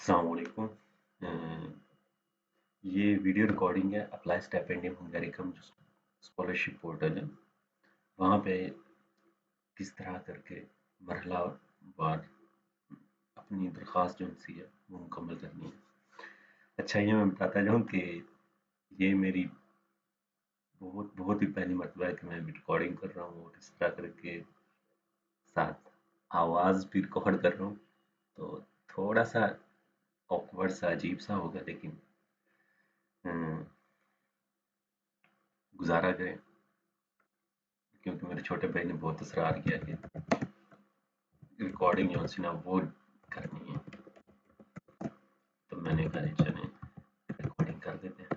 السلام علیکم۔ یہ ویڈیو ریکارڈنگ ہے اپلائی اسٹیپینڈیم ہنگریکم جو اسکالرشپ پورٹل ہے، وہاں پہ کس طرح کر کے مرحلہ وار اپنی درخواست جو سی ہے وہ مکمل کرنی ہے۔ اچھا، یہ میں بتاتا جاؤں کہ یہ میری بہت بہت ہی پہلی مرتبہ ہے کہ میں ریکارڈنگ کر رہا ہوں اور اس طرح کر کے ساتھ آواز بھی ریکارڈ کر رہا ہوں، تو تھوڑا سا آکورڈ سا عجیب سا ہوگا، لیکن گزارا کریں کیونکہ میرے چھوٹے بھائی نے بہت اصرار کیا کہ ریکارڈنگ جو سی نا وہ کرنی ہے، تو میں نے کہا چلیں ریکارڈنگ کر دیتے ہیں۔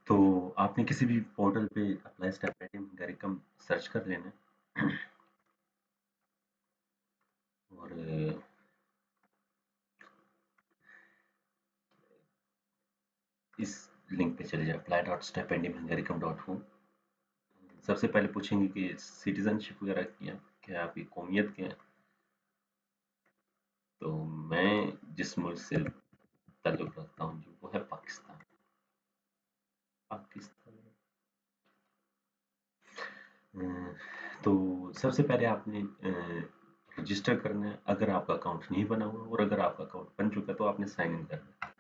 تو آپ نے کسی بھی پورٹل پہ اپلائی اسٹیپینڈیم ہنگریکم سرچ کر لینا اور اس لنک پہ چلے جائیں apply.stipendiumhungaricum.com۔ سب سے پہلے پوچھیں گے کہ سٹیزن شپ وغیرہ کیا آپ کی قومیت کیا ہے، تو میں جس ملک سے تعلق رکھتا ہوں جو وہ ہے پاکستان۔ تو سب سے پہلے آپ نے رجسٹر کرنا ہے اگر آپ کا اکاؤنٹ نہیں بنا ہوا، اور اگر آپ کا اکاؤنٹ بن چکا تو آپ نے سائن ان کرنا ہے۔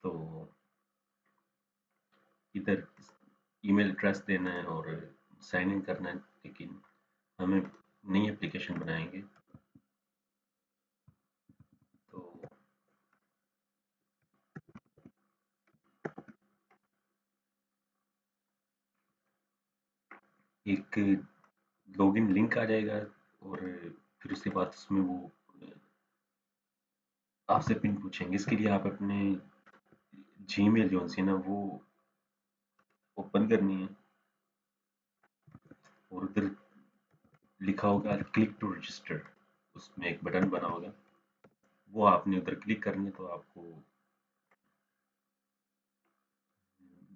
تو ادھر ای میل ایڈریس دینا ہے اور سائن ان کرنا ہے، لیکن ہمیں نئی اپلیکیشن بنائیں گے تو ایک لاگ ان لنک آ جائے گا، اور پھر اس کے بعد اس میں وہ آپ سے پن پوچھیں گے۔ اس کے لیے آپ اپنے جی میل جو سی نا وہ اوپن کرنی ہے، اور ادھر لکھا ہوگا کلک ٹو رجسٹر، اس میں ایک بٹن بنا ہوگا، وہ آپ نے ادھر کلک کرنی ہے، تو آپ کو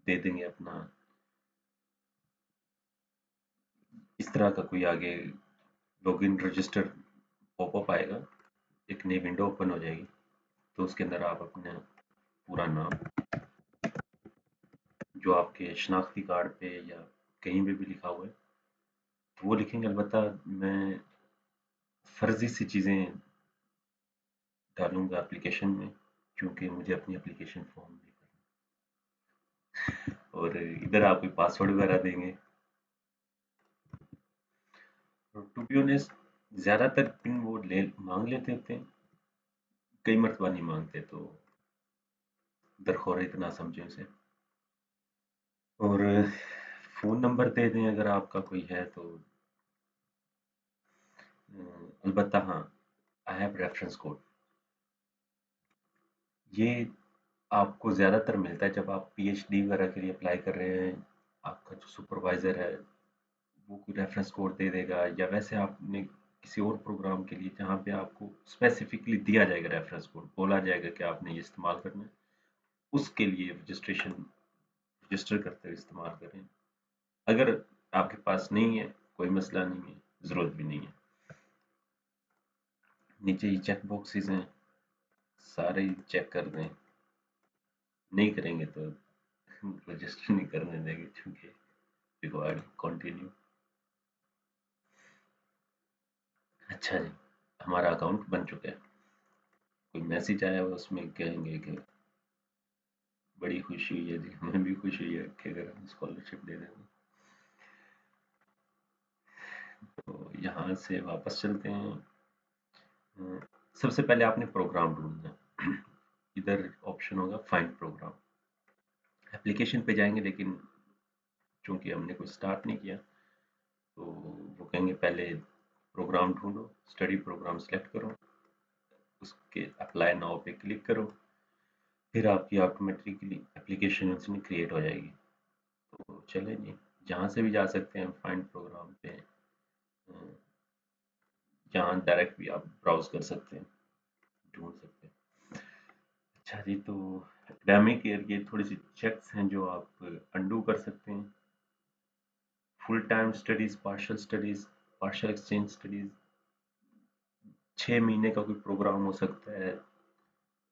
دے دیں گے اپنا اس طرح کا کوئی آگے لاگ ان رجسٹر پاپ اپ آئے گا، ایک نئی ونڈو اوپن ہو جائے گی، تو اس کے اندر آپ اپنا پورا نام جو آپ کے شناختی کارڈ پہ یا کہیں پہ بھی لکھا ہوا ہے تو وہ لکھیں گے۔ البتہ میں فرضی سی چیزیں ڈالوں گا اپلیکیشن میں، کیونکہ مجھے اپنی اپلیکیشن فارم نہیں کرنا، اور ادھر آپ کوئی پاسورڈ وغیرہ دیں گے۔ ٹو بی آنیسٹ زیادہ تر پن وہ مانگ لیتے ہوتے ہیں، کئی مرتبہ نہیں مانگتے، تو درخور اتنا سمجھیں اسے، اور فون نمبر دے دیں اگر آپ کا کوئی ہے تو۔ البتہ ہاں، آئی ہیو ریفرنس کوڈ، یہ آپ کو زیادہ تر ملتا ہے جب آپ پی ایچ ڈی وغیرہ کے لیے اپلائی کر رہے ہیں۔ آپ کا جو سپروائزر ہے وہ کوئی ریفرنس کوڈ دے دے گا، یا ویسے آپ نے کسی اور پروگرام کے لیے جہاں پہ آپ کو اسپیسیفکلی دیا جائے گا ریفرنس کوڈ، بولا جائے گا کہ آپ نے یہ استعمال کرنا ہے، اس کے لیے رجسٹر کرتے ہوئے استعمال کریں۔ اگر آپ کے پاس نہیں ہے کوئی مسئلہ نہیں ہے، ضرورت بھی نہیں ہے۔ نیچے یہ چیک باکسز ہیں، سارے چیک کر دیں، نہیں کریں گے تو رجسٹر نہیں کرنے دیں گے، چونکہ ریکوائرڈ کنٹینیو۔ اچھا جی، ہمارا اکاؤنٹ بن چکا ہے، کوئی میسج آیا ہوا اس میں کہیں گے کہ بڑی خوشی ہوئی ہے جی، ہمیں بھی خوشی ہوئی ہے کہ اگر ہم اسکالرشپ دے دیں گے۔ تو یہاں سے واپس چلتے ہیں۔ سب سے پہلے آپ نے پروگرام ڈھونڈنا ہے، ادھر آپشن ہوگا فائنڈ پروگرام، اپلیکیشن پہ جائیں گے، لیکن چونکہ ہم نے کوئی سٹارٹ نہیں کیا تو وہ کہیں گے پہلے پروگرام ڈھونڈو، اسٹڈی پروگرام سلیکٹ کرو، اس کے اپلائی ناؤ پہ کلک کرو، پھر آپ کی آٹومیٹکلی اپلیکیشن اس میں کریٹ ہو جائے گی۔ تو چلیں جی، جہاں سے بھی جا سکتے ہیں فائنڈ پروگرام پہ، جہاں ڈائریکٹ بھی آپ براؤز کر سکتے ہیں، ڈھونڈ سکتے ہیں۔ اچھا جی، تو اکیڈیمک ایئر کے تھوڑی سی چیکس ہیں جو آپ انڈو کر سکتے ہیں۔ Full time studies, partial exchange studies 6 महीने का कोई प्रोग्राम हो सकता है,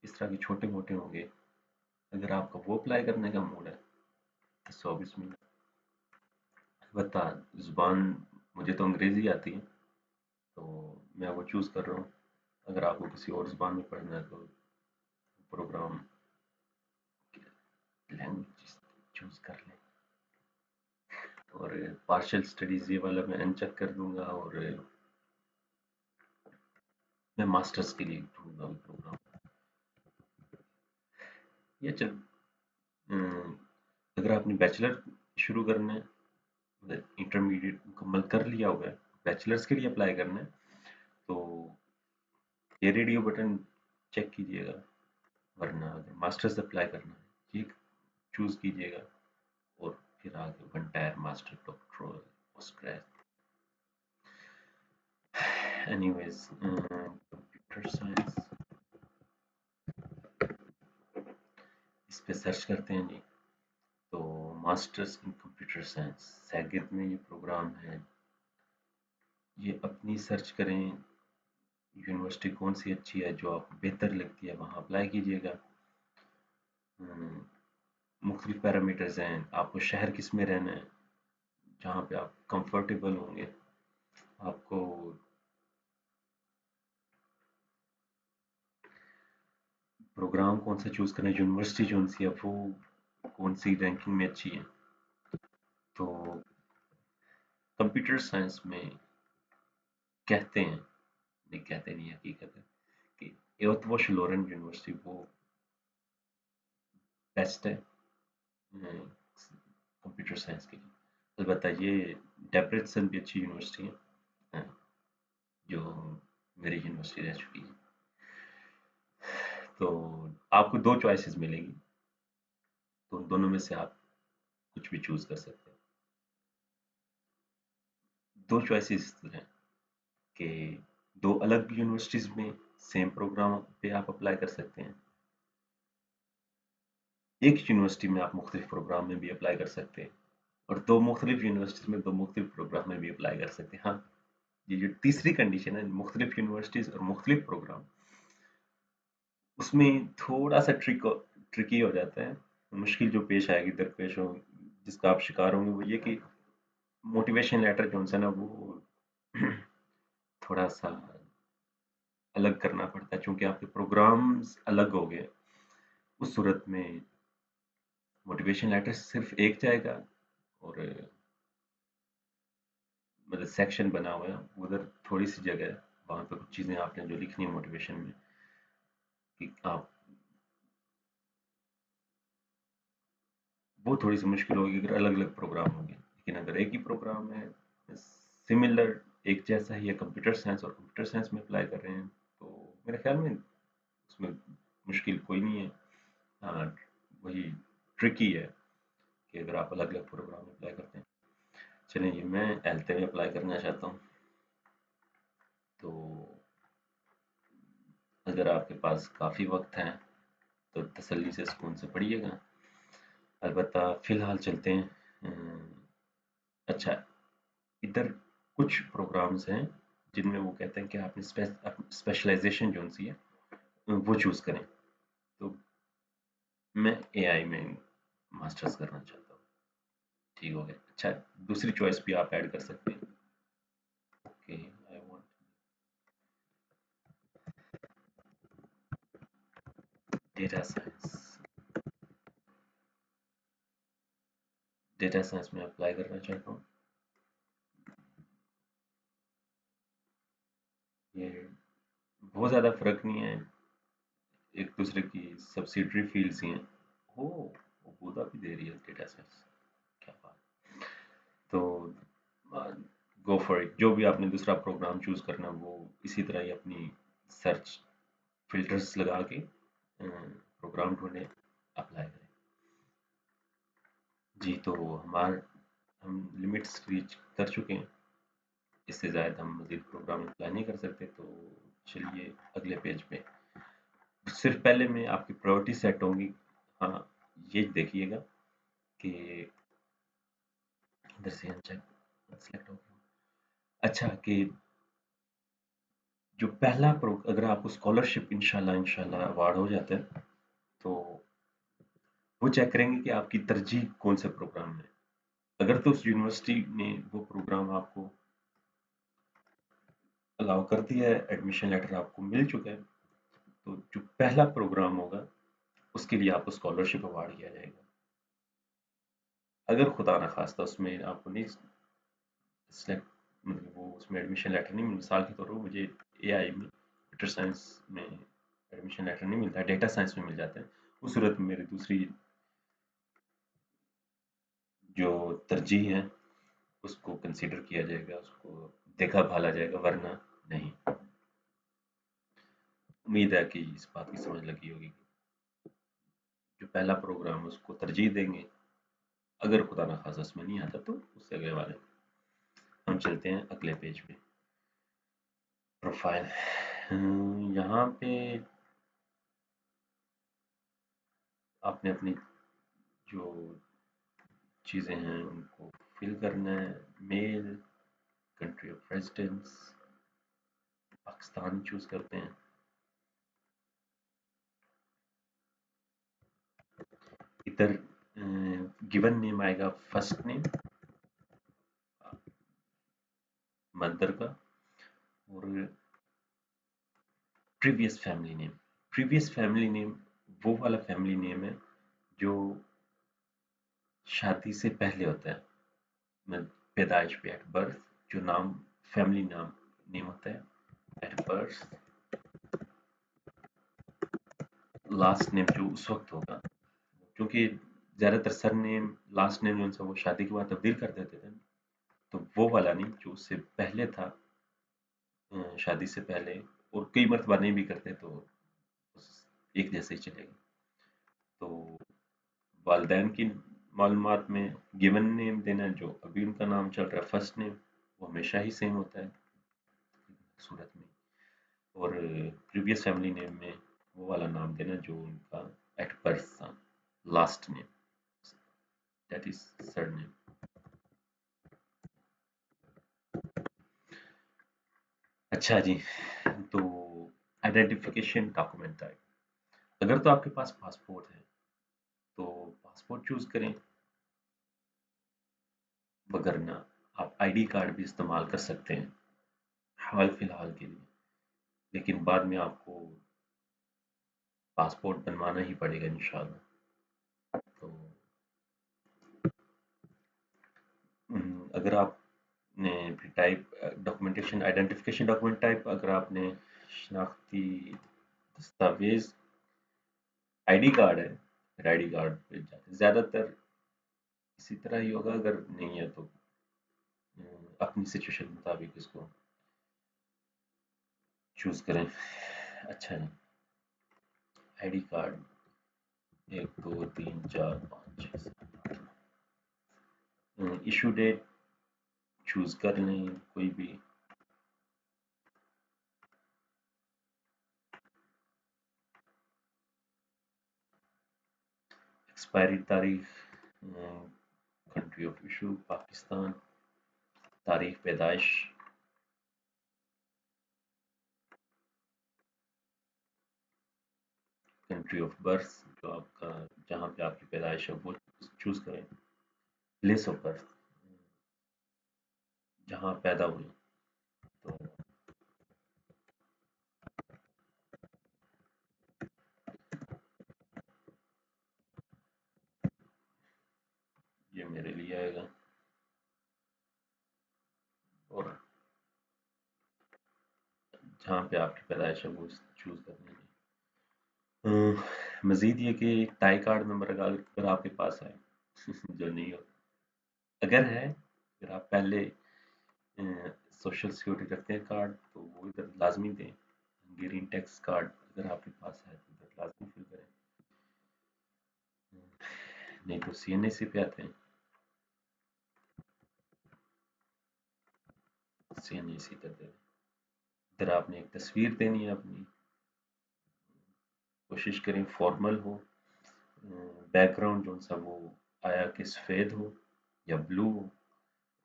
इस तरह के छोटे मोटे होंगे। अगर आपका वो अप्लाई करने का मूड है तो 120 महीने। बता, जुबान मुझे तो अंग्रेजी आती है तो मैं वो चूज़ कर रहा हूँ। अगर आपको किसी और जुबान में पढ़ना है तो प्रोग्राम लैंग्वेज चूज़ कर लें। और पार्शियल स्टडीज़ ये वाला मैं अनचेक कर दूंगा, और मैं मास्टर्स के लिए ढूंढूंगा प्रोग्राम। ये चल, अम, अगर आपने बैचलर शुरू करना है, मतलब इंटरमीडिएट मुकम्मल कर लिया हुआ है, बैचलर्स के लिए अप्लाई करना है, तो ये रेडियो बटन चेक कीजिएगा। वरना अगर मास्टर्स अप्लाई करना है, ये चूज़ कीजिएगा, और फिर आगे one tyre master doctoral post graduate. Anyways, computer science इस पे सर्च करते हैं जी। तो मास्टर्स इन कंप्यूटर साइंस सैगिद में ये प्रोग्राम है। ये अपनी सर्च करें, यूनिवर्सिटी कौन सी अच्छी है जो आपको बेहतर लगती है वहाँ अप्लाई कीजिएगा। मुख्तलिफ पैरामीटर्स हैं, आपको शहर किस में रहना है जहाँ पे आप कंफर्टेबल होंगे, आपको प्रोग्राम कौन सा चूज़ करना है, यूनिवर्सिटी कौन सी है, वो कौन सी रैंकिंग में अच्छी है। तो कंप्यूटर साइंस में कहते हैं, नहीं कहते नहीं, हकीकत है कि एओतवोश लोरेन यूनिवर्सिटी वो बेस्ट है कंप्यूटर साइंस के लिए। अलबत्ता ये डेब्रेसन भी अच्छी यूनिवर्सिटी है, जो मेरी यूनिवर्सिटी रह चुकी है। तो आपको दो चॉइसेस मिलेगी, तो उन दोनों में से आप कुछ भी चूज कर सकते हैं। दो चॉइसेस हैं कि दो अलग यूनिवर्सिटीज में सेम प्रोग्राम पे आप अप्लाई कर सकते हैं। एक यूनिवर्सिटी में आप मुख्तलिफ प्रोग्राम में भी अप्लाई कर सकते हैं, और दो मुख्तलिफ यूनिवर्सिटीज में दो मुख्तलिफ प्रोग्राम में भी अप्लाई कर सकते हैं। हाँ, ये जो तीसरी कंडीशन है, मुख्तलिफ यूनिवर्सिटीज और मुख्तलिफ प्रोग्राम, उसमें थोड़ा सा ट्रिकी हो जाता है। मुश्किल जो पेश आएगी, दरपेश हो, जिसका आप शिकार होंगे, वो ये कि मोटिवेशन लेटर जो है ना, वो थोड़ा सा अलग करना पड़ता है, क्योंकि आपके प्रोग्राम्स अलग हो गए। उस सूरत में मोटिवेशन लेटर सिर्फ एक जाएगा, और मतलब सेक्शन बना हुआ है उधर थोड़ी सी जगह है, वहाँ पे कुछ चीज़ें आपने जो लिखनी है मोटिवेशन में, कि आप, वो थोड़ी सी मुश्किल होगी अगर अलग अलग प्रोग्राम होंगे। लेकिन अगर एक ही प्रोग्राम है, सिमिलर, एक जैसा ही है, कंप्यूटर साइंस और कंप्यूटर साइंस में अप्लाई कर रहे हैं, तो मेरे ख्याल में उसमें मुश्किल कोई नहीं है। हाँ, वही ट्रिकी है कि अगर आप अलग अलग प्रोग्राम में अप्लाई करते हैं। चलिए, मैं एलते में अप्लाई करना चाहता हूँ। तो अगर आपके पास काफ़ी वक्त है तो तसल्ली से सुकून से पढ़िएगा। अलबत्ता फ़िलहाल चलते हैं। अच्छा, इधर कुछ प्रोग्राम्स हैं जिनमें वो कहते हैं कि आपने स्पेशलाइजेशन जो सी है वो चूज़ करें। तो मैं एआई में मास्टर्स करना चाहता हूँ। ठीक हो गया। अच्छा, दूसरी चॉइस भी आप ऐड कर सकते हैं। Okay, I want data science. Data science में अप्लाई करना चाहता हूँ। ये बहुत ज़्यादा फ़र्क नहीं है, एक दूसरे की सब्सिडरी फील्ड्स ही हैं। वो बूदा भी दे रही है डेटा साइंस, क्या बात। तो गो फॉर इट। जो भी आपने दूसरा प्रोग्राम चूज करना, वो इसी तरह ही अपनी सर्च फिल्टर्स लगा के प्रोग्राम ढूंढें, अप्लाई करें। जी, तो हम लिमिट्स रीच कर चुके हैं। इससे ज़्यादा हम मज़ीद प्रोग्राम अप्लाई नहीं कर सकते। तो चलिए अगले पेज पे। सिर्फ पहले में आपकी प्रायोरिटी सेट होंगी। हाँ, ये देखिएगा कि इधर से अनचेक सेलेक्ट हो गया। अच्छा, कि जो पहला अगर आपको स्कॉलरशिप इंशाल्लाह इंशाल्लाह अवार्ड हो जाता है तो वो चेक करेंगे कि आपकी तरजीह कौन से प्रोग्राम में। अगर तो उस यूनिवर्सिटी ने वो प्रोग्राम आपको अलाउ कर दिया है, एडमिशन लेटर आपको मिल चुका है, तो जो पहला प्रोग्राम होगा उसके लिए आपको स्कॉलरशिप अवार्ड किया जाएगा। अगर खुदा ना खास्ता उसमें आपको नहीं सिलेक्ट, मतलब वो उसमें एडमिशन लेटर नहीं मिल, मिसाल के तौर पर मुझे एआई में, कंप्यूटर साइंस में एडमिशन लेटर नहीं मिलता है, डेटा साइंस में मिल जाता है, उस सूरत में मेरी दूसरी जो तरजीह है उसको कंसीडर किया जाएगा, उसको देखा भाला जाएगा, वरना नहीं। उम्मीद है कि इस बात की समझ लगी होगी। जो पहला प्रोग्राम है उसको तरजीह देंगे, अगर खुदा ना खासा उसमें नहीं आता तो उससे अगले वाले। हम चलते हैं अगले पेज पे, प्रोफाइल। यहाँ पे आपने अपनी जो चीज़ें हैं उनको फिल करना है। Male, country of residence, Pakistan choose करते हैं। इधर गिवन नेम आएगा, फर्स्ट नेम मदर का, और previous family name. Previous family name वो वाला फैमिली नेम है जो शादी से पहले होता है, मतलब पैदाइश पे, एट बर्थ। जो नाम फैमिली नाम नेम होता है एट बर्थ, लास्ट नेम जो उस वक्त होगा, क्योंकि ज्यादातर सर नेम लास्ट नेम जो वो शादी के बाद तब्दील कर देते थे, तो वो वाला नहीं, जो उससे पहले था, शादी से पहले, और कई मरतबा नहीं भी करते तो एक जैसे ही चलेगा। तो वालदैन की मालूमात में गिवन नेम देना, जो अभी उनका नाम चल रहा है फर्स्ट नेम, वो हमेशा ही सेम होता है सूरत में। और प्रीवियस फैमिली नेम में वो वाला नाम देना जो उनका एट बर्थ था, last name, that is surname. अच्छा जी, तो आइडेंटिफिकेशन डॉक्यूमेंट टाइप, अगर तो आपके पास पासपोर्ट है तो पासपोर्ट चूज करें, वगरना आप आईडी कार्ड भी इस्तेमाल कर सकते हैं हाल फिलहाल के लिए, लेकिन बाद में आपको पासपोर्ट बनवाना ही पड़ेगा इंशाल्लाह। तो अगर आपने type documentation identification document type, अगर आपने शनाख्ती दस्तावेज आईडी कार्ड है, फिर आईडी कार्ड पे जाते ज़्यादातर इसी तरह ही होगा, अगर नहीं है तो अपनी सिचुएशन के मुताबिक इसको चूज करें। अच्छा जी, ID card 1 2 3 4 5 6 7 8, issue date choose कर लें कोई भी। एक्सपायरी तारीख, कंट्री ऑफ इशू पाकिस्तान, तारीख पैदाइश, कंट्री ऑफ बर्थ, जो आपका जहाँ पे आपकी पैदाइश है वो चूज करें। प्लेस ऑफ बर्थ, जहाँ पैदा हुई, तो ये मेरे लिए आएगा। और जहाँ पे आपकी पैदाइश है वो चूज करनी है। मजीद ये कि टाई कार्ड नंबर अगर आपके पास है जो नहीं हो, अगर है, अगर आप पहले सोशल सिक्योरिटी रखते हैं कार्ड तो वो इधर लाजमी दें। हंगेरियन टैक्स कार्ड अगर आपके पास है तो इधर लाजमी फिल करें, नहीं तो सीएनएसी पे आते हैं, सीएनएसी कर दें। इधर आपने एक तस्वीर देनी है अपनी, कोशिश करें फॉर्मल हो, बैकग्राउंड जो सा वो आया कि सफ़ेद हो या ब्लू हो,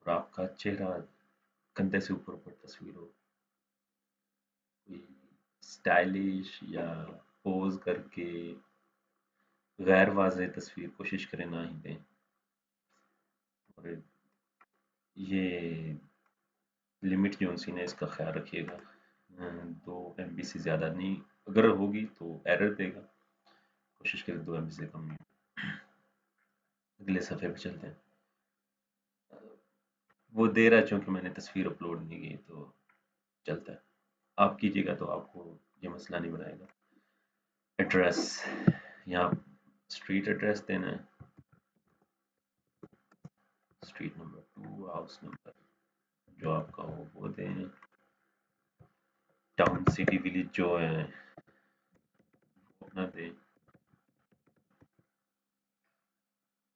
और आपका चेहरा कंधे से ऊपर ऊपर तस्वीर हो, स्टाइलिश या पोज करके गैर वाज़ेह तस्वीर कोशिश करें ना ही दें। और ये लिमिट जो सी ने इसका ख्याल रखिएगा। 2 MB से ज़्यादा नहीं, अगर होगी तो एरर देगा। कोशिश करें 2 MB से कम नहीं। अगले सफ़े पे चलते हैं। वो दे रहा है चूँकि मैंने तस्वीर अपलोड नहीं की तो चलता है। आप कीजिएगा तो आपको ये मसला नहीं बनाएगा। एड्रेस, यहाँ स्ट्रीट एड्रेस देना है, स्ट्रीट नंबर 2, हाउस नंबर जो आपका हो वो दें। टाउन, सिटी, विलेज जो है वो अपना दें।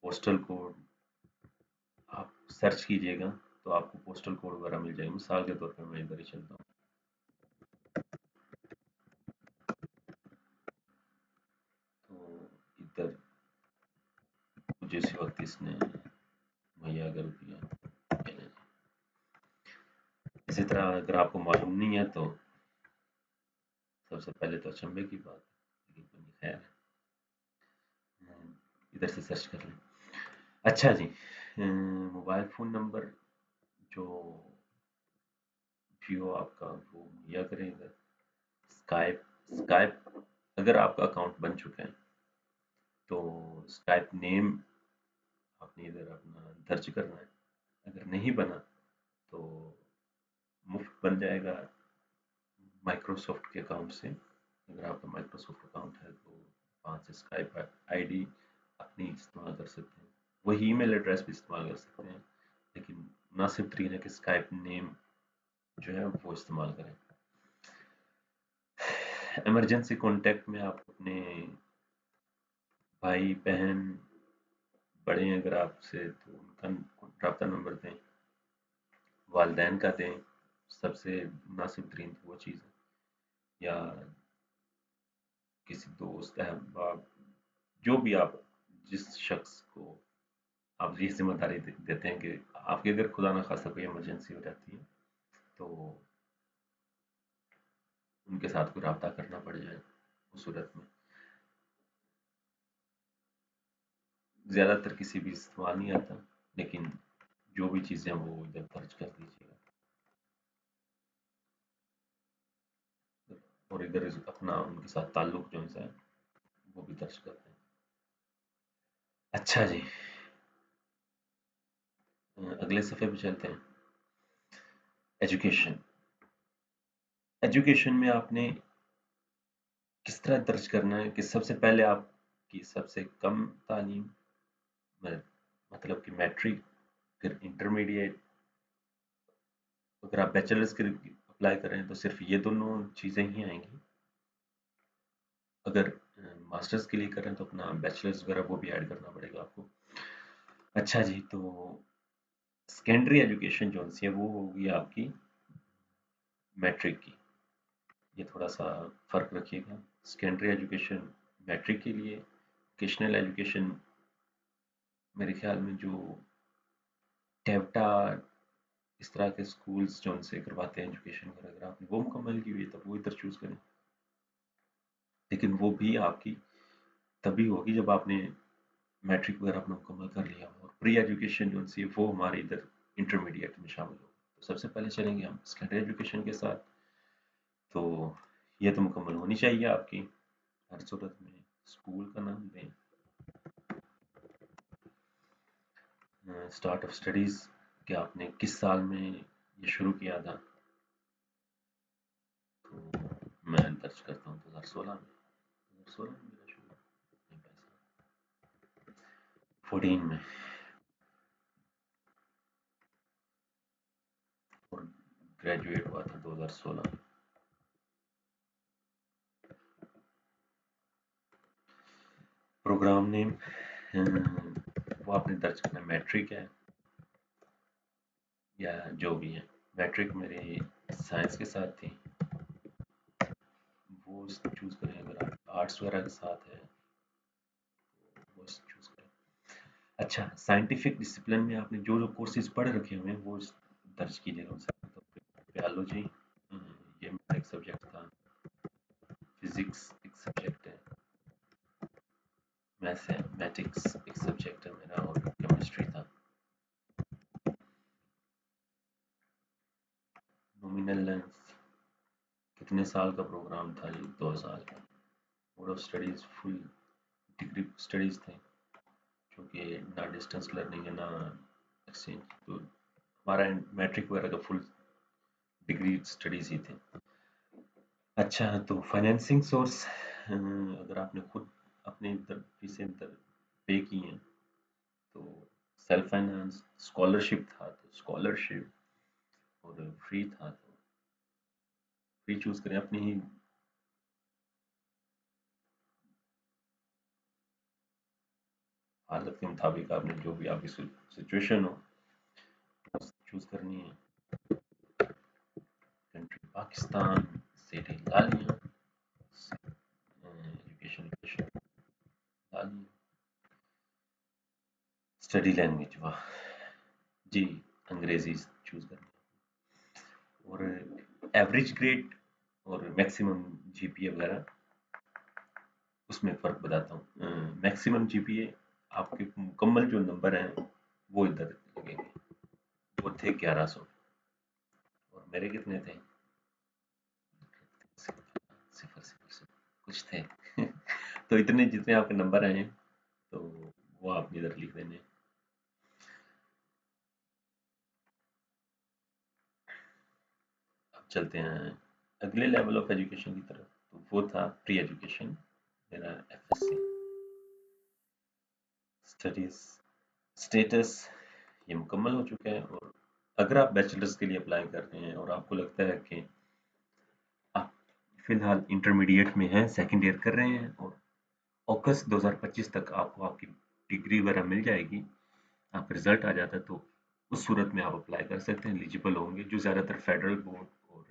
पोस्टल कोड आप सर्च कीजिएगा तो आपको पोस्टल कोड वगैरह मिल जाएगा। मिसाल के तौर पे मैं इधर ही चलता हूँ। तो इधर मुझे इसी वक्त इसने मुहैया कर दिया। इसी तरह अगर आपको मालूम नहीं है तो सबसे पहले तो अचंभे की बात है, लेकिन कोई खैर है, इधर से सर्च कर लें। अच्छा जी, मोबाइल फ़ोन नंबर जो भी हो आपका वो मुहैया करें इधर। स्काइप, स्काइप अगर आपका अकाउंट बन चुका है तो स्काइप नेम आपने इधर अपना दर्ज करना है। अगर नहीं बना तो मुफ्त बन जाएगा माइक्रोसॉफ्ट के अकाउंट से। अगर आपका माइक्रोसॉफ्ट अकाउंट है तो वहाँ से स्काइप आईडी अपनी इस्तेमाल कर सकते हैं। वही ईमेल एड्रेस भी इस्तेमाल कर सकते हैं, लेकिन मुनासिब तरीका है कि स्काइप नेम जो है वो इस्तेमाल करें। इमरजेंसी कॉन्टैक्ट में आप अपने भाई बहन बड़े हैं अगर आपसे तो उनका रब्ता नंबर दें, वालदैन का दें, सबसे मुनासिब तरीन तो वो चीज़ है। या किसी दोस्त अहबाब जो भी आप जिस शख्स को आप ये जिम्मेदारी देते हैं कि आपके अगर खुदा ना खास्ता कोई इमरजेंसी हो जाती है तो उनके साथ कोई रब्ता करना पड़ जाए, उस सूरत में ज़्यादातर किसी भी इस्तेमाल नहीं आता, लेकिन जो भी चीज़ें हैं वो इधर दर्ज कर दीजिएगा। और इधर अपना उनके साथ ताल्लुक जो है वो भी दर्ज करते हैं। अच्छा जी, अगले सफ़े पे चलते हैं। एजुकेशन, एजुकेशन में आपने किस तरह दर्ज करना है कि सबसे पहले आपकी सबसे कम तालीम, मतलब कि मैट्रिक, फिर इंटरमीडिएट। अगर आप बैचलर्स के अप्लाई कर रहे हैं तो सिर्फ ये दोनों चीज़ें ही आएंगी। अगर मास्टर्स के लिए कर रहे हैं तो अपना बैचलर्स वगैरह वो भी ऐड करना पड़ेगा आपको। अच्छा जी, तो सेकेंडरी एजुकेशन जो है वो होगी आपकी मैट्रिक की। ये थोड़ा सा फ़र्क रखिएगा। सेकेंडरी एजुकेशन मैट्रिक के लिए, वोकेशनल एजुकेशन मेरे ख्याल में जो टेवटा इस तरह के स्कूल्स जो उनसे करवाते हैं एजुकेशन वगैरह, अगर आपने वो मुकम्मल की हुई है तब वो इधर चूज़ करें। लेकिन वो भी आपकी तभी होगी जब आपने मैट्रिक वगैरह अपना मुकम्मल कर लिया हो। और प्री एजुकेशन जो उनसे वो हमारे इधर इंटरमीडिएट में शामिल हो। तो सबसे पहले चलेंगे हम सेकेंडरी एजुकेशन के साथ। तो ये तो मुकम्मल होनी चाहिए आपकी हर सूरत में। स्कूल का नाम दें, स्टार्ट ऑफ स्टडीज़ कि आपने किस साल में ये शुरू किया था। तो मैं दर्ज करता हूँ 2016 में। 2016 में मेरा शुरू नहीं, 14 में। और ग्रेजुएट हुआ था 2016 में। प्रोग्राम नेम वो आपने दर्ज करना है, मैट्रिक है या जो भी है। मैट्रिक मेरी साइंस के साथ थी, वो चूज़ करें। अगर आप आर्ट्स वगैरह के साथ है वो चूज़ करें। अच्छा, साइंटिफिक डिसिप्लिन में आपने जो जो कोर्सेज पढ़ रखे हुए हैं वो दर्ज कीजिएगा उनसे। तो बायोलॉजी ये मेरा एक सब्जेक्ट था। فزکس ایک سبجیکٹ ہے، میتھمیٹکس ایک سبجیکٹ ہے میرا، اور کیمسٹری تھا. نومینل لینس کتنے سال کا پروگرام تھا؟ یہ 2 سال کا. Mode of studies full degree studies تھے، کیونکہ نہ ڈسٹینس لرننگ ہے نہ ایکسچینج، تو ہمارا میٹرک وغیرہ کا فل ڈگری اسٹڈیز ہی تھے. اچھا، تو فائنینسنگ سورس اگر آپ نے خود اپنے فیسیں پے کی ہیں تو سیلف فائنانس. اسکالرشپ تھا تو اسکالرشپ، اور فری تھا تو فری چوز کریں اپنی ہی حالت کے مطابق. آپ نے جو بھی آپ کی سچویشن ہو چوز کرنی ہے. Country Pakistan, city Laliyan, education Laliyan. Study language واہ جی انگریزی چوز کرنی ہے. اور ایوریج گریڈ اور میکسیمم جی پی اے وغیرہ، اس میں فرق بتاتا ہوں. میکسیمم جی پی اے آپ کے مکمل جو نمبر ہیں وہ ادھر لگیں گے. وہ تھے 1100 اور میرے کتنے تھے؟ 0 کچھ تھے. تو اتنے جتنے آپ کے نمبر آئے ہیں تو وہ آپ نے ادھر لکھ دینے. اب چلتے ہیں اگلے لیول آف ایجوکیشن کی طرف. تو وہ تھا پری ایجوکیشن، میرا F S C. Studies status یہ مکمل ہو چکا ہے. اور اگر آپ بیچلرس کے لیے اپلائی کر رہے ہیں اور آپ کو لگتا ہے کہ آپ فی الحال انٹرمیڈیٹ میں ہیں، سیکنڈ ایئر کر رہے ہیں، اور اگست 2025 تک آپ کو آپ کی ڈگری وغیرہ مل جائے گی، آپ کا رزلٹ آ جاتا ہے، تو اس صورت میں آپ اپلائی کر سکتے ہیں. ایلیجیبل ہوں گے. جو زیادہ تر فیڈرل بورڈ اور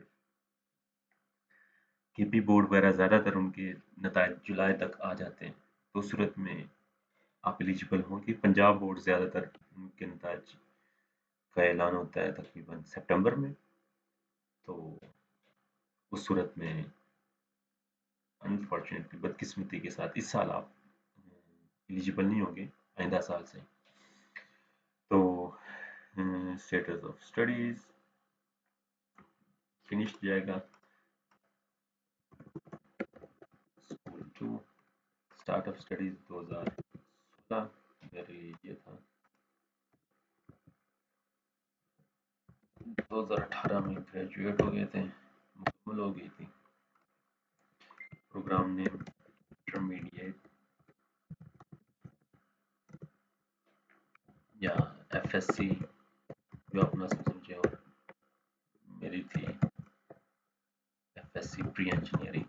کے پی بورڈ وغیرہ زیادہ تر ان کے نتائج جولائی تک آ جاتے ہیں، تو اس صورت میں آپ ایلیجیبل ہوں گے. پنجاب بورڈ زیادہ تر ان کے نتائج کا اعلان ہوتا ہے تقریباً سپٹمبر میں، تو اس صورت میں انفارچونیٹلی بدقسمتی کے ساتھ اس سال آپ ایلیجیبل نہیں ہوں گے، آئندہ سال سے. تو اسٹیٹس آف اسٹڈیز فنش جائے گا. اسکول 2 اسٹارٹ آف اسٹڈیز 2016 میرے لیے یہ تھا. 2018 میں گریجویٹ ہو گئے تھے، مکمل ہو گئی تھی. پروگرام نیم انٹرمیڈیٹ یا ایف ایس سی جو اپنا سمجھے. اور میری تھی F S C pre engineering.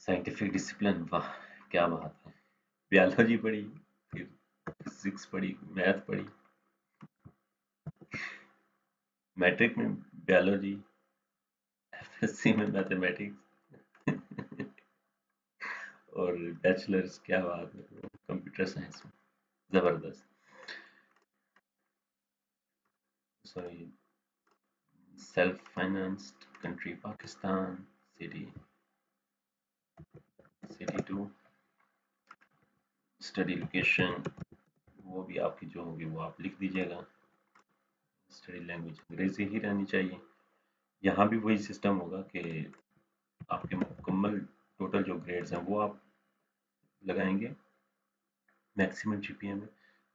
Scientific discipline واہ کیا بات ہے. بیالوجی پڑھی، پھر فزکس پڑھی، میتھ پڑھی. میٹرک میں بیالوجی، ایف ایس سی میں میتھمیٹکس اور بیچلرز کیا بات ہے کمپیوٹر سائنس میں. زبردست. Sorry self financed country Pakistan, city 2 study location وہ بھی آپ کی جو ہوگی وہ آپ لکھ دیجیے گا. اسٹڈی لینگویج انگریزی ہی رہنی چاہیے. یہاں بھی وہی سسٹم ہوگا کہ آپ کے مکمل ٹوٹل جو گریڈز ہیں وہ آپ لگائیں گے میکسیمم جی پی اے میں،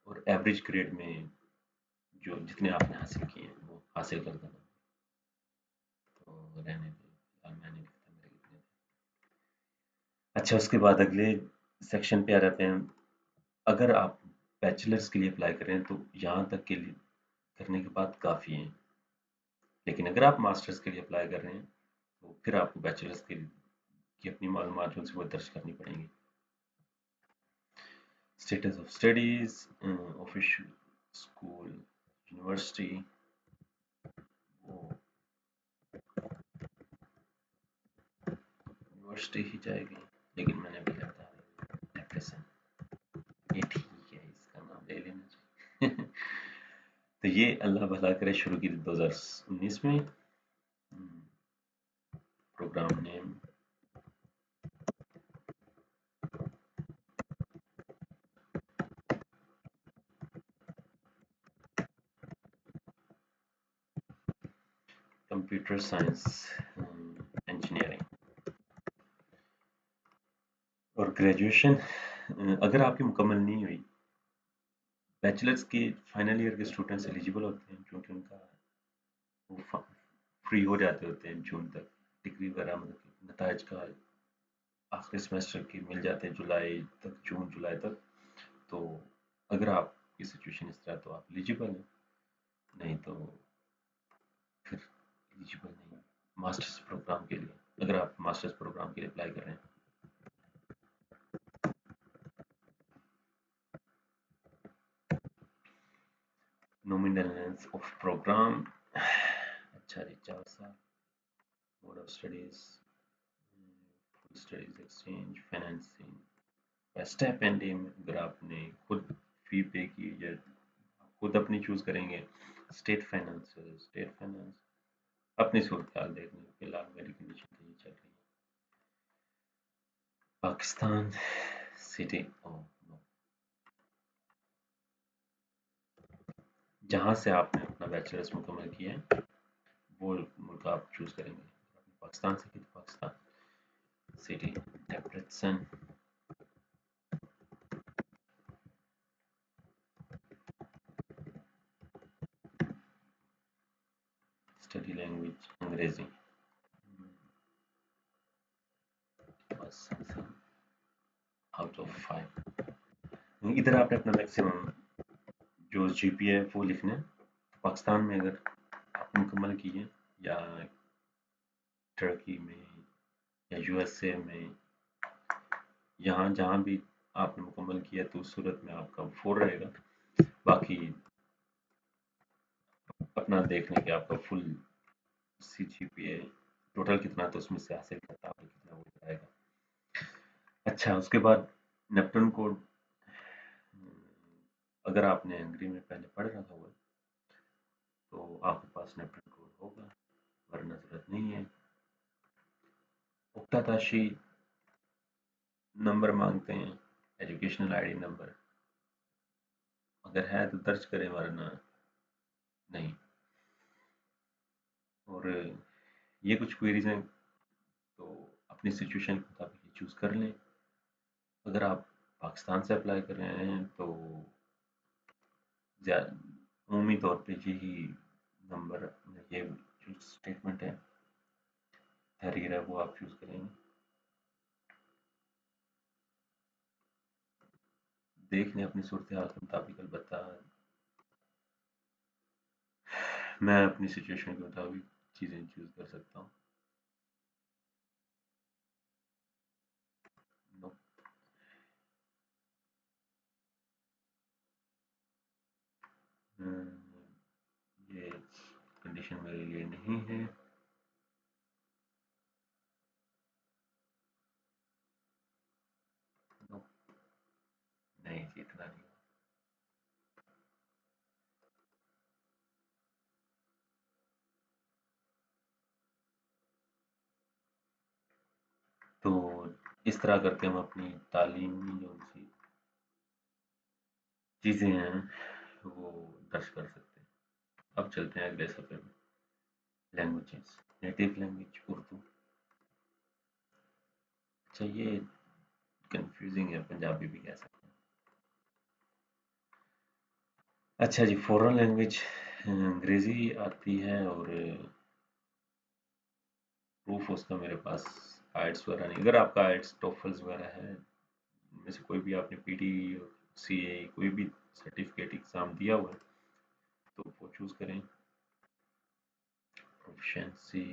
اور ایوریج گریڈ میں جو جتنے آپ نے حاصل کیے ہیں وہ حاصل کر دینا. تو رہنے دیں، میں نے لکھتا میرے کتنے تھے. اچھا، اس کے بعد اگلے سیکشن پہ آ جاتے ہیں. اگر آپ بیچلرس کے لیے اپلائی کریں تو یہاں تک کے لیے کرنے کے بعد کافی ہیں، لیکن اگر آپ ماسٹرز کے لیے اپلائی کر رہے ہیں تو پھر آپ کو بیچلرس کے کی اپنی معلومات جو سے وہ درج کرنی پڑیں گی. Status of studies official school university وہ یونیورسٹی ہی جائے گی، لیکن میں نے بھی لکھا ایف ایس این. یہ ٹھیک ہے، اس کا نام لے لینا چاہیے. تو یہ اللہ بھلا کرے شروع کی 2019 میں. Program name computer science engineering اور گریجویشن اگر آپ کی مکمل نہیں ہوئی. بیچلرس کے فائنل ایئر کے اسٹوڈنٹس ایلیجیبل ہوتے ہیں کیونکہ ان کا فری ہو جاتے ہوتے ہیں جون تک. ڈگری وغیرہ مطلب کہ نتائج کا آخری سیمسٹر کی مل جاتے ہیں جولائی تک، جون جولائی تک. تو اگر آپ کی سچویشن اس طرح تو آپ ایلیجیبل ہیں، نہیں تو پھر ایلیجیبل نہیں. ماسٹرس پروگرام کے لیے اگر آپ ماسٹرس پروگرام کے لیے اپلائی کر رہے ہیں. نومینل لینس آف پروگرام اچھا جی 4 سال. Mode of studies studies exchange financing stipend ایم. اگر آپ نے خود فی پے کی یا خود اپنی چوز کریں گے اسٹیٹ فائنانس اپنی صورتحال دیکھنے. فی الحال میری کنڈیشن تو یہ چل رہی ہے. پاکستان سٹی جہاں سے آپ نے اپنا بیچلرس مکمل کیا ہے وہ ملک آپ چوز کریں گے. پاکستان سے پاکستان سٹی ڈیپریٹسن. اسٹڈی لینگویج انگریزی. بس آؤٹ آف 5. ادھر آپ نے اپنا میکسیمم جو جی پی ہے وہ لکھنا ہے. پاکستان میں اگر آپ مکمل کیے یا ٹرکی میں یا یو ایس اے میں یہاں جہاں بھی آپ نے مکمل کیا تو اس صورت میں آپ کا 4 رہے گا. باقی اپنا دیکھنے کہ آپ کا فل سی جی پی اے ٹوٹل کتنا تو اس میں سے حاصل کرتا آپ کتنا وہ جائے گا. اچھا اس کے بعد نیپٹن کوڈ اگر آپ نے انگریزی میں پہلے پڑھ رکھا ہوا تو آپ کے پاس نیپٹن کوڈ ہوگا ورنہ ضرورت نہیں ہے. اکتاتاشی نمبر مانگتے ہیں ایجوکیشنل آئی ڈی نمبر اگر ہے تو درج کریں ورنہ نہیں. اور یہ کچھ کوئریز ہیں تو اپنی سچویشن کے مطابق یہ چوز کر لیں. اگر آپ پاکستان سے اپلائی کر رہے ہیں تو عمومی طور پہ یہی نمبر یہ جو اسٹیٹمنٹ ہے تحریر ہے وہ آپ چوز کریں گے. دیکھ لیں اپنی صورتحال کے مطابق. البتہ میں اپنی سچویشن کے مطابق چیزیں چوز کر سکتا ہوں. یہ کنڈیشن میرے لیے نہیں ہے. نہیں جی اتنا نہیں. تو اس طرح کرتے ہم اپنی تعلیمی جو سی چیزیں ہیں وہ درج کر سکتے ہیں. اب چلتے ہیں اگلے صفحے میں. Languages native language Urdu. اچھا یہ کنفیوزنگ ہے پنجابی بھی کہہ سکتے ہیں. اچھا جی فورن لینگویج انگریزی آتی ہے اور پروف اس کا میرے پاس آئٹس وغیرہ نہیں. اگر آپ کا آئٹس ٹوفلز وغیرہ ہے ان میں سے کوئی بھی آپ نے پی ٹی سی اے کوئی بھی سرٹیفکیٹ ایگزام دیا ہوا ہے تو وہ چوز کریں. پروفیشنسی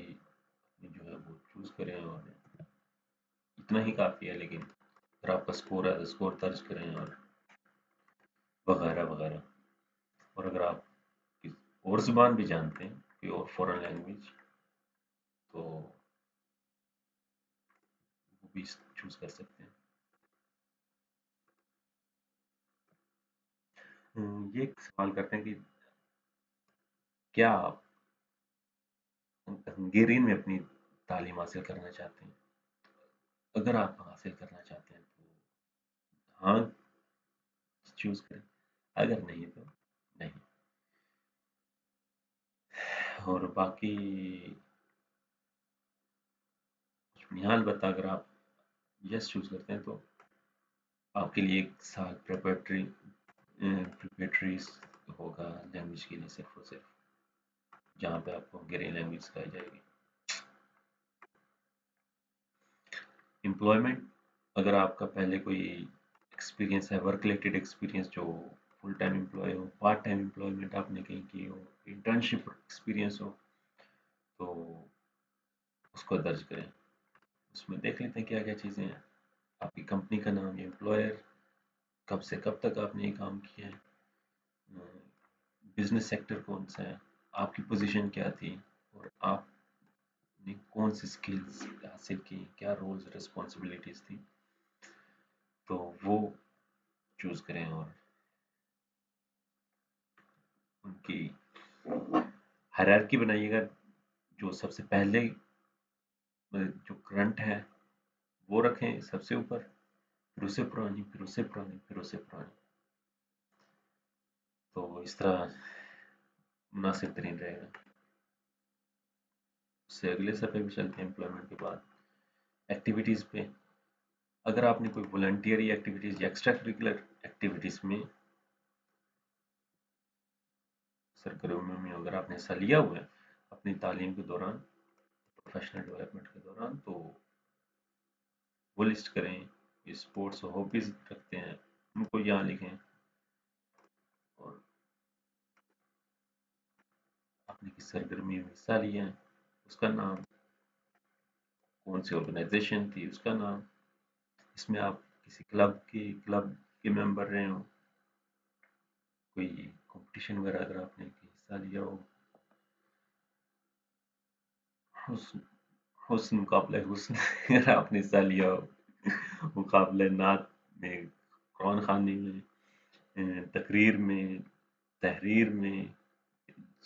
جو ہے وہ چوز کریں اور اتنا ہی کافی ہے. لیکن اگر آپ کا اسکور ہے تو اسکور درج کریں اور وغیرہ وغیرہ. اور اگر آپ اور زبان بھی جانتے ہیں کوئی اور فورن لینگویج تو وہ بھی چوز کر سکتے ہیں. یہ ایک سوال کرتے ہیں کہ क्या आप हंगेरियन में अपनी तालीम हासिल करना चाहते हैं? अगर आप हासिल करना चाहते हैं तो हाँ चूज करें, अगर नहीं तो नहीं। और बाकी फिलहाल बता, अगर आप यस चूज करते हैं तो आपके लिए 1 साल प्रिपरेटरीज होगा लैंग्वेज के लिए, सिर्फ और सिर्फ, जहाँ पे आपको हंगेरियन लैंग्वेज सिखाई जाएगी। एम्प्लॉयमेंट, अगर आपका पहले कोई एक्सपीरियंस है, वर्क रिलेटेड एक्सपीरियंस, जो फुल टाइम एम्प्लॉय हो, पार्ट टाइम एम्प्लॉयमेंट आपने कहीं की हो, इंटर्नशिप एक्सपीरियंस हो, तो उसको दर्ज करें। उसमें देख लेते हैं क्या क्या चीज़ें हैं। आपकी कंपनी का नाम, एम्प्लॉयर, कब से कब तक आपने ये काम किया है, बिजनेस सेक्टर कौन सा है, आपकी पोजीशन क्या थी, और आपने कौन सी स्किल्स हासिल की, क्या रोल्स रिस्पॉन्सिबिलिटीज थी, तो वो चूज करें। और उनकी हायरार्की बनाइएगा, जो सबसे पहले जो करंट है वो रखें सबसे ऊपर, फिर उससे पुरानी, फिर उससे पुरानी, फिर उससे पुरानी। तो इस तरह मुनासिब तरीन रहेगा। उससे अगले सफ़े पे चलते हैं, एम्प्लॉयमेंट के बाद एक्टिविटीज़ पे। अगर आपने कोई वॉलंटियरी एक्टिविटीज़ या एक्स्ट्रा करिकुलर एक्टिविटीज़ में, सरगर्मियों में अगर आपने हिस्सा लिया हुआ है अपनी तालीम के दौरान, प्रोफेशनल डेवलपमेंट के दौरान, तो वो लिस्ट करें। ये स्पोर्ट्स हॉबीज़ रखते हैं, उनको यहाँ लिखें। और आपने किस सरगर्मी में हिस्सा लिया है उसका नाम, कौन सी ऑर्गेनाइजेशन थी उसका नाम, इसमें आप किसी क्लब के मेंबर रहे हो, कोई कंपटीशन वगैरह अगर आपने हिस्सा लिया हो, हुस्न हुस्न मुकाबले हुस्न अगर आपने हिस्सा लिया हो, मुकाबले नात में, कुरान खानी में, तकरीर में, तहरीर में,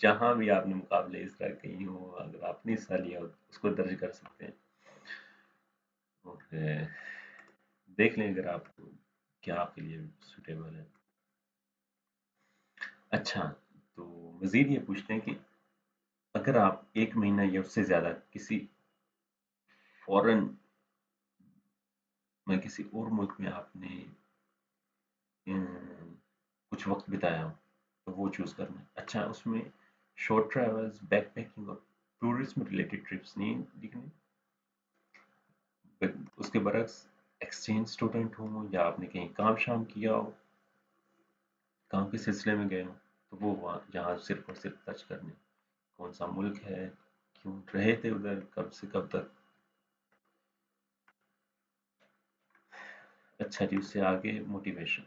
जहाँ भी आपने मुकाबले इस तरह कहीं हो, अगर आपने हिस्सा लिया हो उसको दर्ज कर सकते हैं। और देख लें अगर आपको क्या आपके लिए सूटेबल है। अच्छा, तो मज़ीद ये पूछते हैं कि अगर आप 1 महीना या उससे ज़्यादा किसी फ़ॉरेन में, किसी और मुल्क में आपने कुछ वक़्त बिताया हो, तो वो चूज़ करना है। अच्छा, उसमें शॉर्ट ट्रैवल्स, बैकपैकिंग और टूरिज़्म रिलेटेड ट्रिप्स नहीं लिखने, बट उसके बरक्स एक्सचेंज स्टूडेंट हों या आपने कहीं काम-शाम किया हो, काम के सिलसिले में गए हों, तो वो वहाँ यहाँ सिर्फ़ और सिर्फ़ टच करने। कौन-सा मुल्क है, क्यों रहे थे उधर, कब से कब तक। अच्छा जी, उससे आगे मोटिवेशन।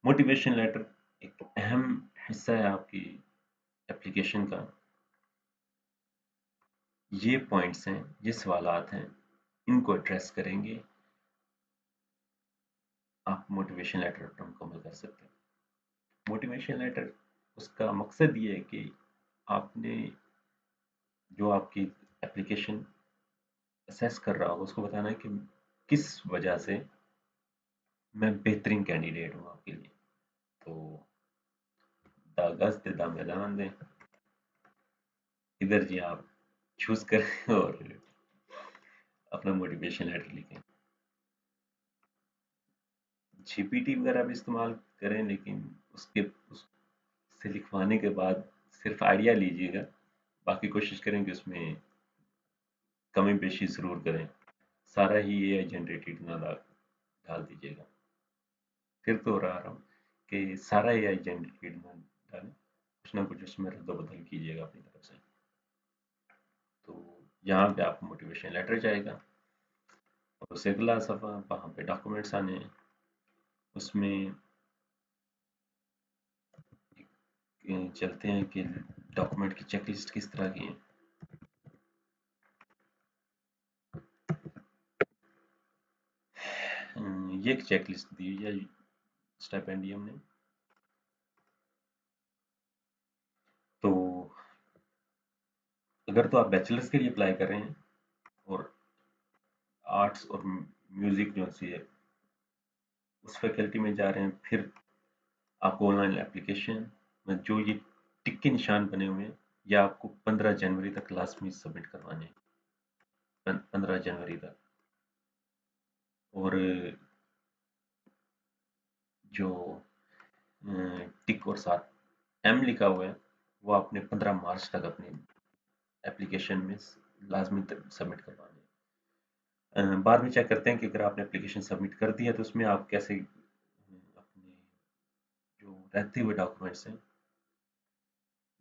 मोटिवेशन लेटर एक अहम हिस्सा है आपकी एप्लीकेशन का। ये पॉइंट्स हैं, ये सवालात हैं, इनको एड्रेस करेंगे, आप मोटिवेशन लेटर अपना मुकम्मल कर सकते हैं। मोटिवेशन लेटर, उसका मकसद ये है कि आपने जो आपकी एप्लीकेशन असेस कर रहा होगा उसको बताना है कि किस वजह से मैं बेहतरीन कैंडिडेट हूँ आपके लिए। तो दा गज़ दा मैदान दें, इधर जी आप चूज़ करें और अपना मोटिवेशन लेटर लिखें। जीपीटी वगैरह भी इस्तेमाल करें, लेकिन उससे लिखवाने के बाद सिर्फ आइडिया लीजिएगा, बाकी कोशिश करें कि उसमें कमी पेशी ज़रूर करें। सारा ही एआई जनरेटेड ना डाल दीजिएगा। फिर तो रहा हूँ कि सारा एआई जनरेटेड ना डालें, कुछ ना कुछ उसमें रद्द-बदल कीजिएगा अपनी तरफ से। तो यहाँ पे आपको मोटिवेशन लेटर जाएगा और उससे अगला सफ़ा, वहाँ पे डॉक्यूमेंट्स आने हैं। उसमें चलते हैं कि डॉक्यूमेंट की चेकलिस्ट किस तरह की है। ये एक चेकलिस्ट दी हुई है स्टाइपेंडियम ने। तो اگر تو آپ بیچلرس کے لیے اپلائی کر رہے ہیں اور آرٹس اور میوزک جو سی ہے اس فیکلٹی میں جا رہے ہیں، پھر آپ کو آن لائن اپلیکیشن میں جو یہ ٹک کے نشان بنے ہوئے ہیں یہ آپ کو 15 جنوری تک لازمی سبمٹ کروانے ہیں، 15 جنوری تک. اور جو ٹک اور ساتھ ایم لکھا ہوا ہے وہ آپ نے 15 مارچ تک اپنے اپلیکیشن میں لازمی سبمٹ کروانے ہیں. بعد میں چیک کرتے ہیں کہ اگر آپ نے اپلیکیشن سبمٹ کر دی ہے تو اس میں آپ کیسے اپنے جو رہتے ہوئے ڈاکومنٹس ہیں،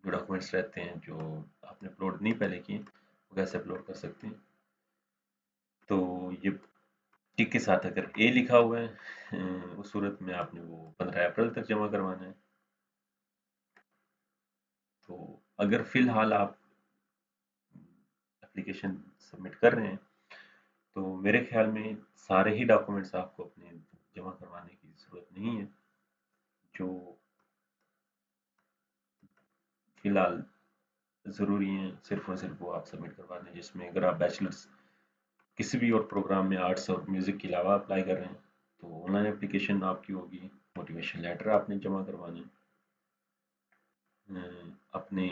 جو ڈاکومنٹس رہتے ہیں جو آپ نے اپلوڈ نہیں پہلے کیے وہ کیسے اپلوڈ کر سکتے ہیں. تو یہ ٹک کے ساتھ اگر اے لکھا ہوا ہے اس صورت میں آپ نے وہ 15 اپریل تک جمع کروانا ہے. تو اگر فی الحال آپ اپلیکیشن سبمٹ کر رہے ہیں تو میرے خیال میں سارے ہی ڈاکومنٹس آپ کو اپنے جمع کروانے کی ضرورت نہیں ہے. جو فی الحال ضروری ہیں صرف اور صرف وہ آپ سبمٹ کروا دیں، جس میں اگر آپ بیچلرس کسی بھی اور پروگرام میں آرٹس اور میوزک کے علاوہ اپلائی کر رہے ہیں تو آن لائن اپلیکیشن آپ کی ہوگی، موٹیویشن لیٹر آپ نے جمع کروانے، اپنے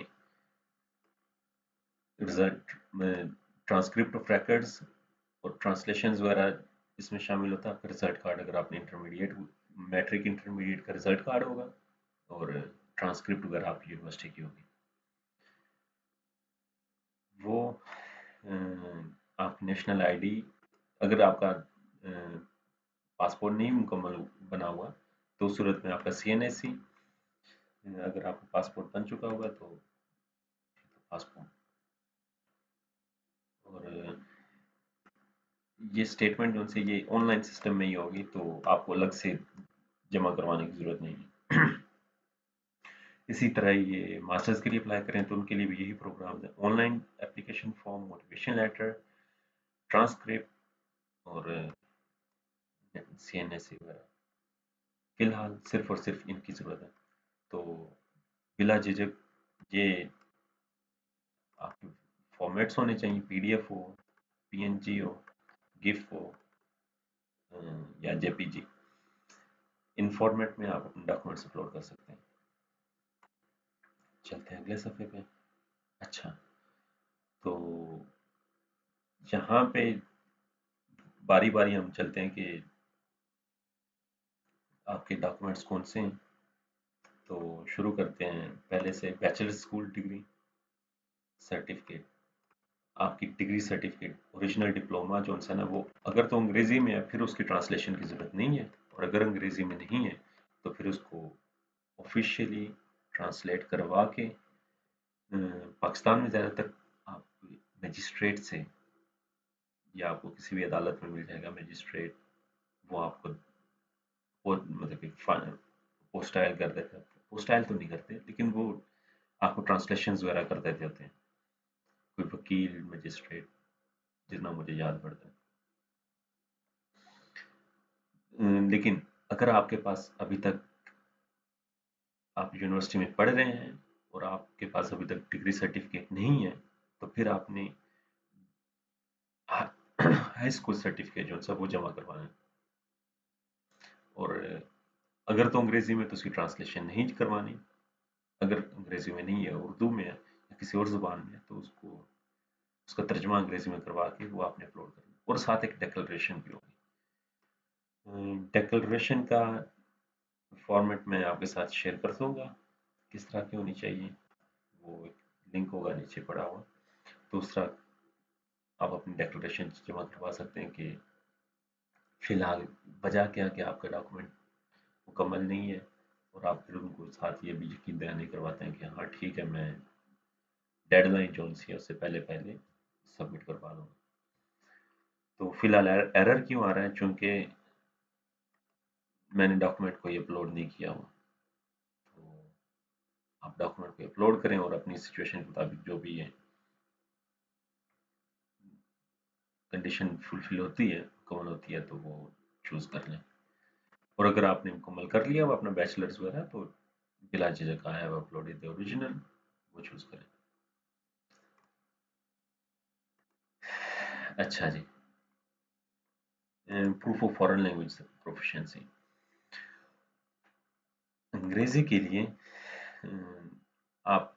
رزلٹ میں ٹرانسکرپٹ آف ریکارڈز اور ٹرانسلیشنز وغیرہ اس میں شامل ہوتا ہے. آپ کا رزلٹ کارڈ اگر آپ نے انٹرمیڈیٹ میٹرک انٹرمیڈیٹ کا رزلٹ کارڈ ہوگا، اور ٹرانسکرپٹ اگر آپ یونیورسٹی کی ہوگی وہ آپ کی نیشنل آئی ڈی. اگر آپ کا پاسپورٹ نہیں مکمل بنا ہوا تو اس صورت میں آپ کا سی این ایس سی، اگر آپ کا پاسپورٹ بن چکا ہوگا تو پاسپورٹ. اور یہ اسٹیٹمنٹ جو سے یہ آن لائن سسٹم میں ہی ہوگی تو آپ کو الگ سے جمع کروانے کی ضرورت نہیں ہے. اسی طرح یہ ماسٹرز کے لیے اپلائی کریں تو ان کے لیے بھی یہی پروگرام ہے، online application form, motivation letter, transcript اور سی این ایس سی وغیرہ. فی الحال صرف اور صرف ان کی ضرورت ہے. تو بلا جھجک یہ آپ کے فارمیٹس ہونے چاہیے، پی ڈی ایف ہو، پی این جی ہو، گف ہو یا جے پی جی. ان فارمیٹ میں آپ اپنے ڈاکومنٹس اپلوڈ کر سکتے ہیں. چلتے ہیں اگلے صفحے پہ. اچھا، تو یہاں پہ باری باری ہم چلتے ہیں کہ آپ کے ڈاکومنٹس کون سے ہیں. تو شروع کرتے ہیں پہلے سے. بیچلر اسکول ڈگری سرٹیفکیٹ، آپ کی ڈگری سرٹیفکیٹ اوریجنل ڈپلوما جو ہے نا وہ اگر تو انگریزی میں ہے پھر اس کی ٹرانسلیشن کی ضرورت نہیں ہے، اور اگر انگریزی میں نہیں ہے تو پھر اس کو آفیشیلی ٹرانسلیٹ کروا کے پاکستان میں زیادہ تر آپ مجسٹریٹ سے یا آپ کو کسی بھی عدالت میں مل جائے گا مجسٹریٹ، وہ آپ کو مطلب کہ پوسٹائل کر دیتے ہیں. پوسٹائل تو نہیں کرتے لیکن وہ آپ کو ٹرانسلیشنز وغیرہ کر دیتے ہوتے ہیں، کوئی وکیل مجسٹریٹ جتنا مجھے یاد پڑتا ہے. لیکن اگر آپ کے پاس ابھی تک آپ یونیورسٹی میں پڑھ رہے ہیں اور آپ کے پاس ابھی تک ڈگری سرٹیفکیٹ نہیں ہے تو پھر آپ نے ہائی اسکول سرٹیفکیٹ جو ہے وہ جمع کروانا ہے. اور اگر تو انگریزی میں تو اس کی ٹرانسلیشن نہیں کروانی، اگر انگریزی میں نہیں ہے اردو میں ہے یا کسی اور زبان میں ہے تو اس کا ترجمہ انگریزی میں کروا کے وہ آپ نے اپلوڈ کرنا. اور ساتھ ایک ڈیکلریشن بھی ہوگی. ڈیکلریشن کا فارمیٹ میں آپ کے ساتھ شیئر کر دوں گا کس طرح کی ہونی چاہیے، وہ ایک لنک ہوگا نیچے پڑا ہوا. دوسرا آپ اپنی ڈیکلریشن جمع کروا سکتے ہیں کہ فی الحال وجہ کیا کہ آپ کا ڈاکومنٹ مکمل نہیں ہے، اور آپ پھر ان کو ساتھ یہ بھی یقین دہانی کرواتے ہیں کہ ہاں ٹھیک ہے میں ڈیڈ لائن جو سی ہے اس سے پہلے پہلے سبمٹ کروا دوں گا. تو فی الحال ایرر کیوں آ رہا ہے؟ چونکہ میں نے ڈاکومنٹ کو یہ اپلوڈ نہیں کیا ہوا. تو آپ ڈاکومنٹ کو اپلوڈ کریں اور اپنی سچویشن کے مطابق جو بھی ہے کنڈیشن فلفل ہوتی ہے، مکمل ہوتی ہے تو وہ چوز کر لیں. اور اگر آپ نے مکمل کر لیا وہ اپنا بیچلرز وغیرہ تو بلا جھجک آیا وہ اپلوڈ دی اوریجنل وہ چوز کریں. अच्छा जी। Proof of foreign language proficiency अंग्रेजी के लिए आप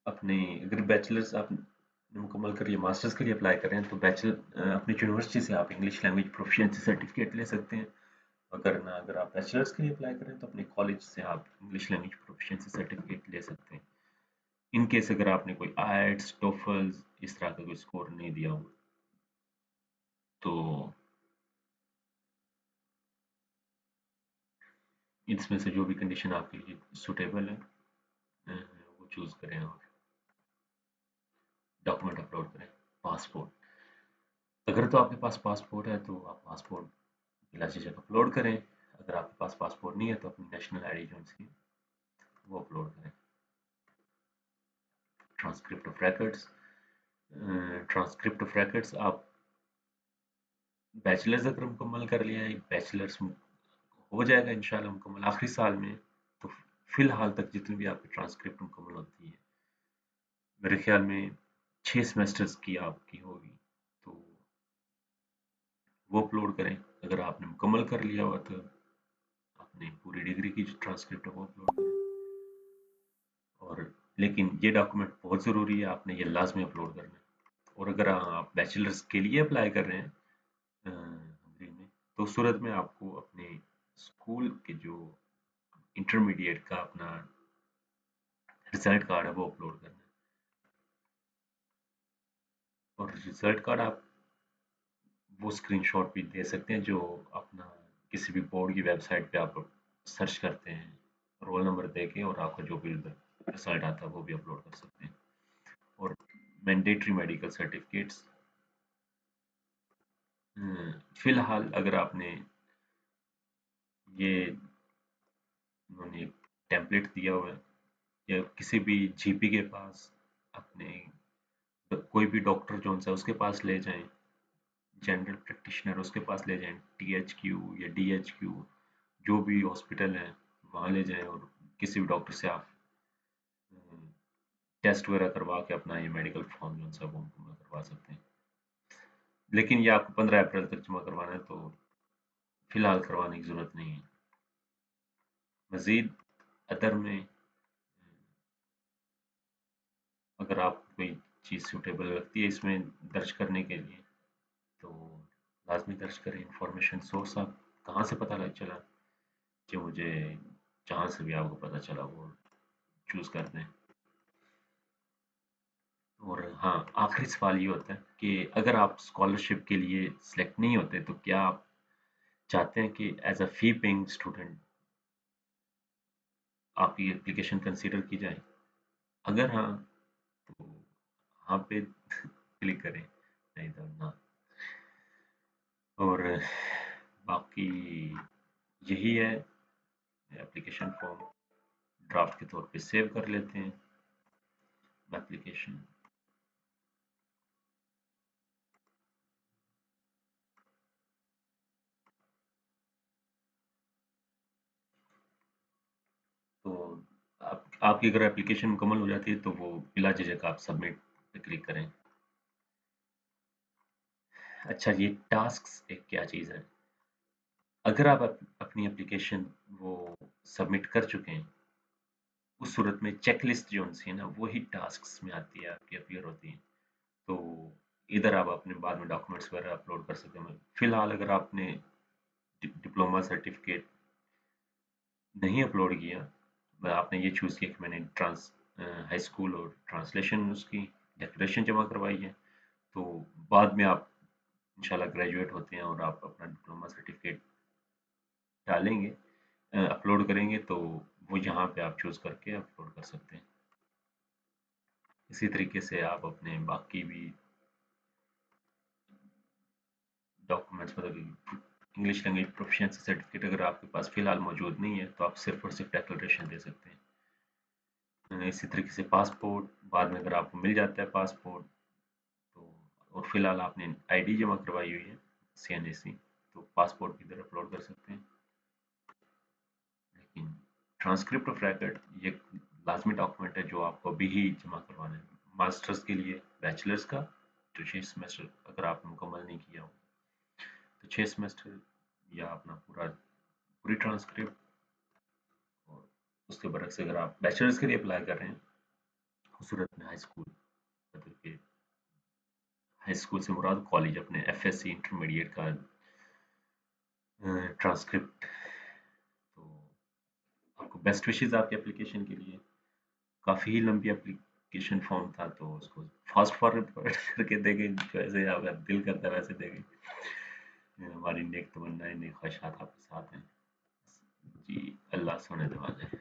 अपने अगर बैचलर्स आप मुकम्मल करिए मास्टर्स के लिए अप्लाई करें तो बैचलर अपनी यूनिवर्सिटी से आप इंग्लिश लैंग्वेज प्रोफिशिएंसी सर्टिफिकेट ले सकते हैं। अगर आप बैचलर्स के लिए अप्लाई करें तो अपने कॉलेज से आप इंग्लिश लैंग्वेज प्रोफिशिएंसी सर्टिफिकेट ले सकते हैं। इन केस अगर आपने कोई आईएलटीएस टोफल इस तरह का कोई स्कोर नहीं दिया हो तो इसमें से जो भी कंडीशन आपके लिए सुटेबल है वो चूज़ करें और डॉक्यूमेंट अपलोड करें। पासपोर्ट अगर तो आपके पास पासपोर्ट है तो आप पासपोर्ट बिला झिझक अपलोड करें। अगर आपके पास पासपोर्ट नहीं है तो अपनी नेशनल आईडी जो सी वो अपलोड करें। ट्रांसक्रिप्ट ऑफ रिकॉर्ड्स आप बैचलर्स अगर मुकम्मल कर लिया है बैचलर्स हो जाएगा इंशाल्लाह मुकम्मल आखिरी साल में। तो फिलहाल तक जितनी भी आपकी ट्रांसक्रिप्ट मुकम्मल होती है मेरे ख्याल में 6 सेमेस्टर्स की आपकी होगी तो वो अपलोड करें। अगर आपने मुकम्मल कर लिया हुआ तो अपनी पूरी डिग्री की जो ट्रांसक्रिप्ट है वो अपलोड करें। और लेकिन ये डॉक्यूमेंट बहुत ज़रूरी है आपने ये लाजमी अपलोड करना है। और अगर आप बैचलर्स के लिए अप्लाई कर रहे हैं हंगरी में तो उस सूरत में आपको अपने स्कूल के जो इंटरमीडिएट का अपना रिजल्ट कार्ड है वो अपलोड करना है। और रिजल्ट कार्ड आप वो स्क्रीनशॉट भी दे सकते हैं जो अपना किसी भी बोर्ड की वेबसाइट पे आप सर्च करते हैं रोल नंबर दे के और आपका जो भी रिजल्ट आता है वो भी अपलोड कर सकते हैं। और मैंडेटरी मेडिकल सर्टिफिकेट्स फिलहाल अगर आपने ये उन्होंने एक टेम्पलेट दिया हुआ है या किसी भी जीपी के पास अपने कोई भी डॉक्टर जो है उसके पास ले जाएं जनरल प्रैक्टिशनर उसके पास ले जाएं टीएचक्यू या डीएचक्यू जो भी हॉस्पिटल है वहाँ ले जाएं और किसी भी डॉक्टर से आप टेस्ट वगैरह करवा के अपना ये मेडिकल फॉर्म जो है वो मुकम्मल करवा सकते हैं। लेकिन ये आपको 15 अप्रैल तक जमा करवाना है तो फिलहाल करवाने की ज़रूरत नहीं है। मज़ीद अदर में अगर आप कोई चीज़ सूटेबल लगती है इसमें दर्ज करने के लिए तो लाजमी दर्ज करें। इंफॉर्मेशन सोर्स आप कहाँ से पता लग चला कि मुझे जहाँ से भी आपको पता चला वो चूज़ कर दें। और हाँ आखिरी सवाल ये होता है कि अगर आप स्कॉलरशिप के लिए सिलेक्ट नहीं होते तो क्या आप चाहते हैं कि as a fee paying student आपकी एप्लीकेशन कंसीडर की जाए? अगर हाँ तो हाँ पे क्लिक करें नहीं तो ना। और बाकी यही है एप्लीकेशन फॉर्म ड्राफ्ट के तौर पे सेव कर लेते हैं एप्लीकेशन। तो आपकी अगर एप्लीकेशन मुकम्मल हो जाती है तो वो बिला झिझक आप सबमिट पे क्लिक करें। अच्छा ये टास्क्स एक क्या चीज़ है? अगर आप अपनी एप्लीकेशन वो सबमिट कर चुके हैं उस सूरत में चेकलिस्ट जो सी है ना वही टास्क्स में आती है आपकी अपीयर होती है। तो इधर आप अपने बाद में डॉक्यूमेंट्स वगैरह अपलोड कर सकते हैं। फिलहाल अगर आपने डिप्लोमा सर्टिफिकेट नहीं अपलोड किया आपने ये चूज़ किया कि मैंने ट्रांस हाई स्कूल और ट्रांसलेशन उसकी डिक्लेरेशन जमा करवाई है तो बाद में आप इंशाल्लाह ग्रेजुएट होते हैं और आप अपना डिप्लोमा सर्टिफिकेट डालेंगे अपलोड करेंगे तो वो यहाँ पे आप चूज़ करके अपलोड कर सकते हैं। इसी तरीके से आप अपने बाकी भी डॉक्यूमेंट्स मतलब इंग्लिश लैंग्वेज प्रोफिशिएंसी सर्टिफिकेट अगर आपके पास फ़िलहाल मौजूद नहीं है तो आप सिर्फ़ और सिर्फ डिक्लेरेशन दे सकते हैं। इसी तरीके से पासपोर्ट बाद में अगर आपको मिल जाता है पासपोर्ट तो और फिलहाल आपने आईडी जमा करवाई हुई है सीएनएसी तो पासपोर्ट की तरह अपलोड कर सकते हैं। लेकिन ट्रांसक्रिप्ट ऑफ रिकॉर्ड ये लाजमी डॉक्यूमेंट है जो आपको अभी ही जमा करवाना है मास्टर्स के लिए, बैचलर्स का जो 6 सेमेस्टर अगर आपने मुकम्मल नहीं किया हो तो 6 सेमेस्टर या अपना पूरी ट्रांसक्रिप्ट। और उसके बरक्स अगर आप बैचलर्स के लिए अप्लाई कर रहे हैं उस सूरत में हाई स्कूल, मतलब कि हाई स्कूल से मुराद कॉलेज अपने एफएससी इंटरमीडिएट का ट्रांसक्रिप्ट। तो आपको बेस्ट विशेस आपके एप्लीकेशन के लिए। काफ़ी ही लंबी एप्लीकेशन फॉर्म था तो उसको फास्ट फॉरवर्ड करके देंगे, जैसे अगर दिल करता है वैसे देंगे। हमारी नेक तमन्नाएं, नेक ख्वाहिशात आपके साथ हैं। जी, अल्लाह सोने दे वाले।